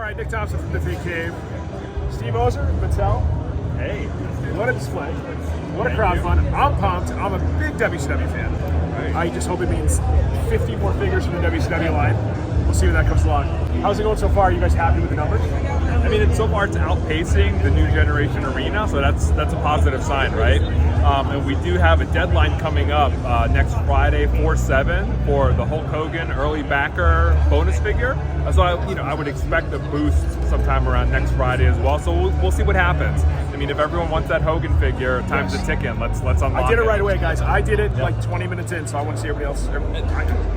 right, Nick Thompson from the Big Cave. Steve Ozer, Mattel. Hey, what a display. What a crowd fun. I'm pumped. I'm a big WCW fan. Right. I just hope it means 50 more figures from the WCW line. We'll see when that comes along. How's it going so far? Are you guys happy with the numbers? I mean, so far it's outpacing the new generation arena, so that's a positive sign, right? And we do have a deadline coming up next Friday, 4/7, for the Hulk Hogan early backer bonus figure. So I would expect a boost sometime around next Friday as well. So we'll see what happens. I mean, if everyone wants that Hogan figure, time's a ticking. Let's unlock it. I did it right away, guys. I did it like 20 minutes in, so I want to see everybody else.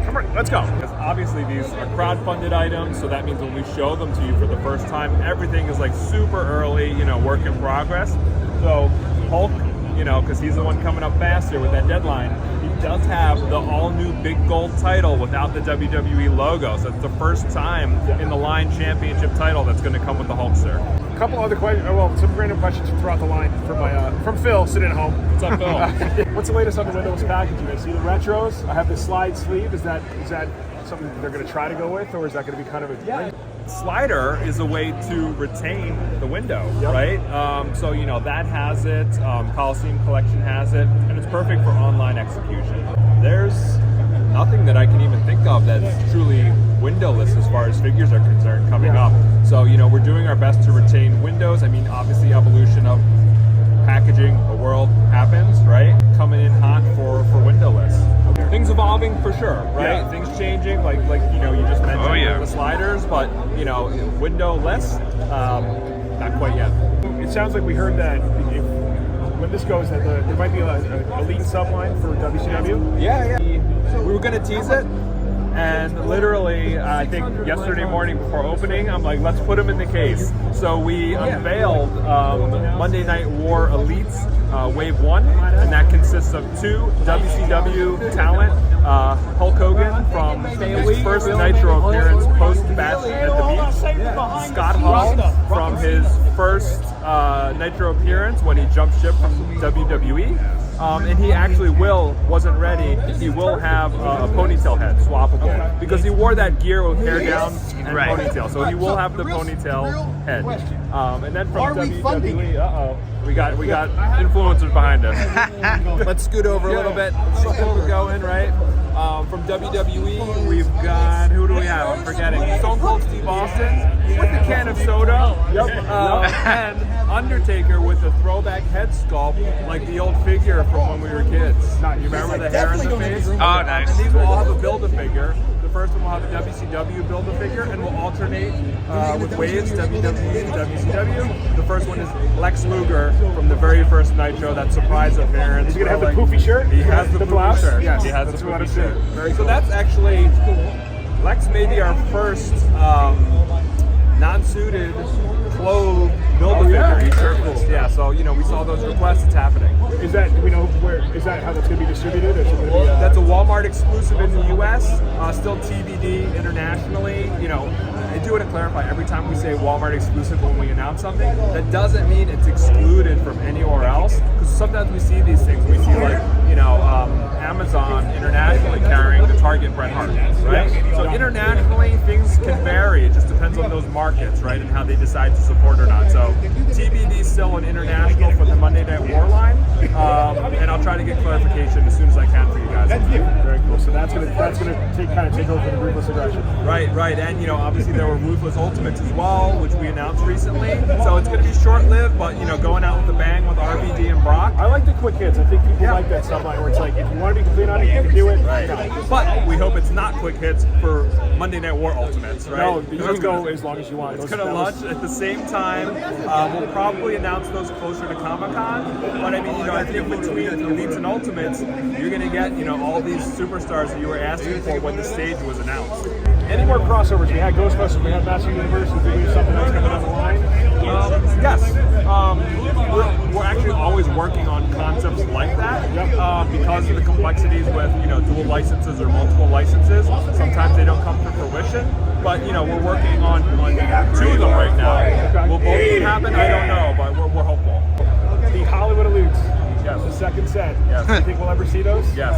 Come on, let's go. Because obviously these are crowd-funded items, so that means when we show them to you for the first time, everything is like super early, work in progress. So Hulk, because he's the one coming up faster with that deadline, he does have the all-new big gold title without the WWE logo. So it's the first time in the line championship title that's going to come with the Hulkster. A couple other questions, some random questions from throughout the line from Phil, sitting at home. What's up, Phil? What's the latest on the Windows package? You guys see the retros? I have the slide sleeve. Is that something they're going to try to go with, or is that going to be kind of a Slider is a way to retain the window, right? So that has it. Coliseum Collection has it, and it's perfect for online execution. There's nothing that I can even think of that's truly windowless as far as figures are concerned coming up. So we're doing our best to retain windows. I mean, obviously, evolution of packaging the world happens, right? Coming in hot for windowless. Things evolving for sure, right? Yeah. Things changing, like you just mentioned the sliders, but windowless, not quite yet. It sounds like we heard that when this goes, that there might be an elite subline for WCW. Yeah. We were gonna tease it, and literally, I think yesterday morning before opening, I'm like, let's put them in the case. So we unveiled Monday Night War Elites Wave 1, and that consists of 2 WCW talent. Hulk Hogan from his first Nitro appearance post-Bash at the Beach. Scott Hall from his first Nitro appearance when he jumped ship from WWE. And he actually wasn't ready, he will have a ponytail head, swappable, because he wore that gear with hair down and ponytail, so he will have the ponytail head. And then from WWE, we got influencers behind us. Let's scoot over a little bit, let's keep it going, right? From WWE, we've got, who do we have? I'm forgetting. Stone Cold Steve Austin with a can of soda. And Undertaker with a throwback head sculpt, like the old figure from when we were kids. You remember the hair in the face? Oh, nice. And these will all have a Build-A-Figure. The first one will have a WCW Build-A-Figure, and we'll alternate with waves, WWE and WCW. The first one is Lex Luger from the very first Nitro, that surprise appearance. Is he going to have the poofy shirt? He has the poofy blouse? shirt. Yes, he has that's the what I poofy see. shirt. Very So cool. that's actually, Lex may be our first non-suited clothed Build-A-Figure surfaced. Yeah, so we saw those requests. It's happening. Do we know where? Is that how that's going to be distributed? Or is it going to be? That's a Walmart exclusive in the U.S. Still TBD internationally. I do want to clarify. Every time we say Walmart exclusive when we announce something, that doesn't mean it's excluded from anywhere else. Because sometimes we see these things. We see Amazon internationally carrying the Target Bret Hart, right? So internationally, things can vary. It just depends on those markets, right, and how they decide to support or not. So TBD is still an international for the Monday Night War line, and I'll try to get clarification as soon as I can for you guys. Very cool. So that's gonna take over for the Ruthless Aggression. Right, and obviously there were Ruthless Ultimates as well, which we announced recently. So it's going to be short-lived, but going out with a bang with RVD and Brock. I like the quick hits. I think people like that stuff where it's like, if you want to be complete on it, you can do it. Right. But we hope it's not quick hits for Monday Night War Ultimates, right? No, you can go as long as you want. It's going to launch at the same time. We'll probably announce those closer to Comic-Con. But I mean, I think between Elites and Ultimates, you're going to get, all these superstars that you were asking for when the stage was announced. Any more crossovers? We had Ghostbusters, we had Master Universe, we have something else coming down the line. Yes. We're actually always working on concepts like that because of the complexities with dual licenses or multiple licenses. Sometimes they don't come to fruition, but we're working on 2 of them right now. Will both of them happen? I don't know, but we're hopeful. The Hollywood Elites. Yes. The second set. Yes. Do you think we'll ever see those? Yes.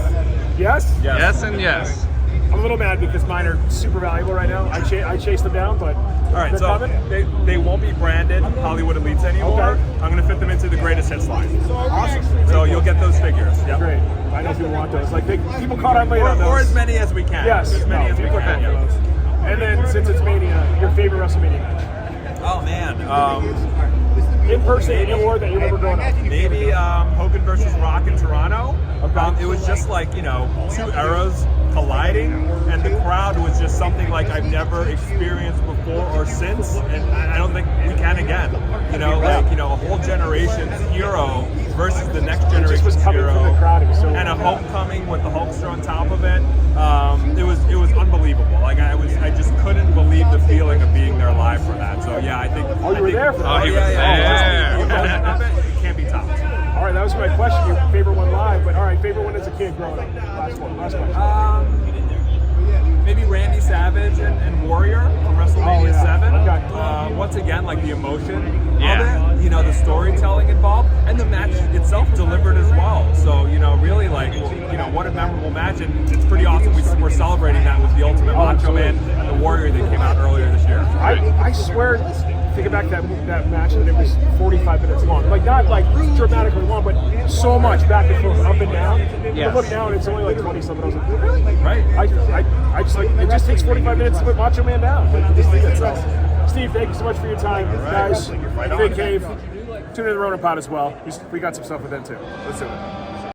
Yes? Yes and yes. I'm a little mad because mine are super valuable right now. I chase them down, but All right, so they won't be branded Hollywood Elites anymore. Okay. I'm going to fit them into the greatest hits line. awesome. So you'll get those figures. Yep. Great. I know people want those. Like people caught on late on those. Or as many as we can. Yes, as many as we people can. are Yeah. for those. And then since it's Mania, your favorite WrestleMania match? Oh man, In person or that you remember growing up? maybe Hogan versus Rock in Toronto. It was just like two eras colliding, and the crowd was just something like I've never experienced before or since, and I don't think we can again. A whole generation's hero versus the next generation's was coming hero, from the crowd. It was so and a homecoming with the Hulkster on top of it. It was unbelievable. Like I just couldn't believe the feeling of being there live for that. So yeah, I think. Oh, you were there for that? Oh, he was there. The emotion of it can't be topped. All right, that was my question. Your favorite one live, but all right, favorite one as a kid growing up. Last question. Maybe Randy Savage and Warrior from WrestleMania 7. Okay. Once again, like the emotion Yeah. of it, the storytelling involved, and the match itself delivered as well. So, really like, what a memorable match, and it's pretty awesome. We're celebrating that with the Ultimate Macho Man and the Warrior that came out earlier this year. I swear, thinking back to that match, that it was 45 minutes long. Like, not like dramatically long, but so much back and forth, up and down. Yes. I look now and it's only like 20 something. I was like, really? Right. I just like, it just takes 45 minutes to put Macho Man down. Like, you just think it's Steve, thank you so much for your time, guys. Big Cave. Tune in to the Rona Pod as well. We got some stuff with them too. Let's do it.